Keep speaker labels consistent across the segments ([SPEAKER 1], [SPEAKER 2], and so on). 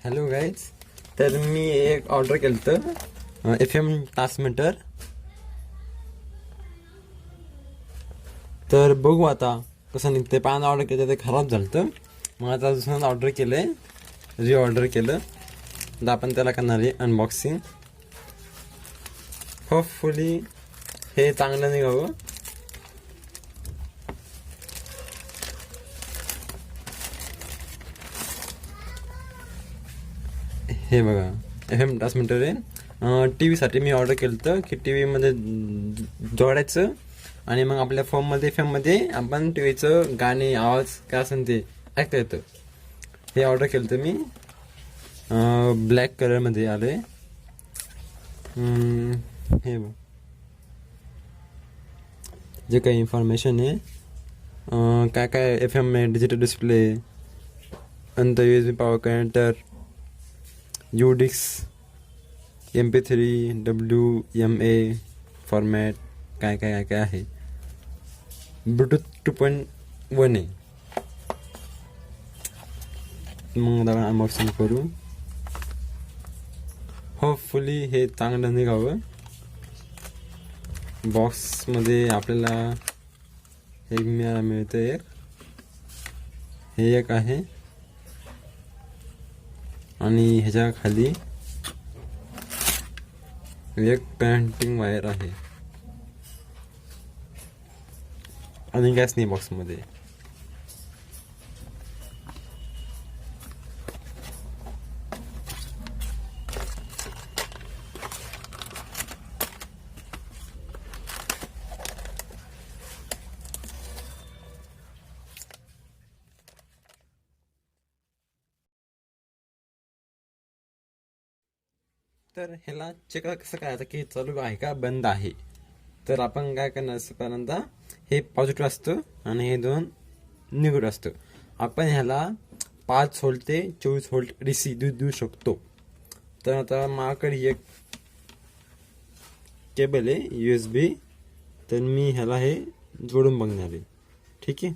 [SPEAKER 1] Hello guys, तर मी एक order केलं FM ट्रान्समीटर. तर बघू आता कसं निघते. पान ऑर्डर केलं ते खराब झालं, मग आता दुसऱ्यांदा ऑर्डर केलंय, ऑर्डर केलं. आता आपण त्याला करणार आहे अनबॉक्सिंग. होपफुली हे चांगलं निघावं. हे बघा, FM ट्रान्समीटर आहे. टी व्हीसाठी मी ऑर्डर केलं होतं की टी व्हीमध्ये जोडायचं आणि मग आपल्या फोनमध्ये FM मध्ये आपण टी व्हीचं गाणे, आवाज काय असेल ते ऐकता येतं. हे ऑर्डर केलं होतं मी. ब्लॅक कलरमध्ये आले. हे बघ, जे काही इन्फॉर्मेशन आहे, काय काय FM आहे, डिजिटल डिस्प्ले, नंतर USB power connector, UDIX, MP3, WMA format, काय काय काय काय आहे. ब्लूटूथ 2.1 आहे. मग आपण अनबॉक्सिंग करू. होपफुली हे चांगलं निघावं. बॉक्समध्ये आपल्याला एक मिळतं. हे एक आहे आणि ह्याच्या खाली एक कनेक्टिंग वायर आहे आणि गॅस नाही बॉक्समध्ये. तर ह्याला चेक कसं करायचं की चालू आहे का बंद आहे. तर आपण काय करणार, पहिल्यांदा हे पॉझिटिव्ह असतं आणि हे दोन निगेटिव्ह असतं. आपण ह्याला 5 व्होल्ट ते 24 व्होल्ट DC देऊ शकतो. तर आता माझ्याकडे एक केबल आहे USB. तर मी ह्याला हे जोडून बघणार आहे. ठीक आहे.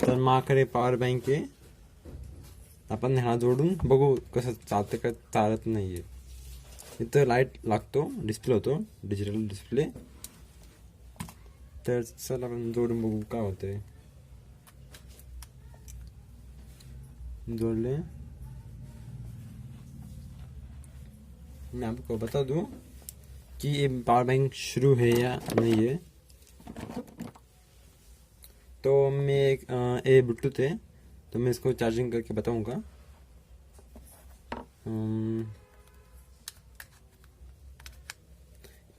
[SPEAKER 1] तर माझ्याकडे पॉवर बँक आहे. आपण ह्याला जोडून बघू कसं चालतं का चालत नाहीये. इथं लाईट लागतो, डिस्प्ले होतो, डिजिटल डिस्प्ले. तर चल आपण जोडून बघू काय होतंय. जोड़ले. मैं आपको बता दूं कि ये पावर बैंक शुरू है या नहीं है. तो मैं एक ये ब्लूटूथ है, तो मैं इसको चार्जिंग करके बताऊंगा.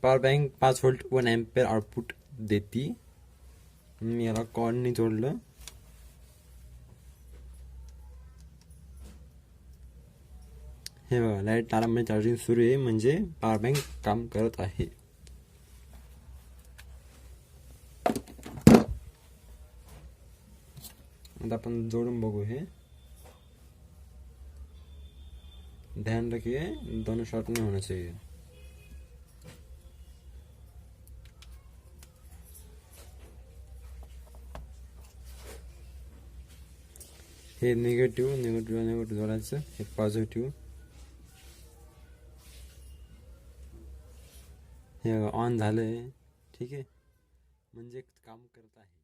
[SPEAKER 1] Power bank 5 volt 1 ampere output देती. मी याला कॉर्डनी जोडलं. हे बघा, लाईट आराममध्ये चार्जिंग सुरू आहे, म्हणजे पॉवर बँक काम करत आहे. आता आपण जोडून बघू. हे ध्यान रखिए, दोनों शॉर्ट नहीं होना चाहिए. हे निगेटिव्ह जोडायचं. हे पॉझिटिव्ह. हे ऑन झालंय. ठीक आहे, म्हणजे काम करत आहे.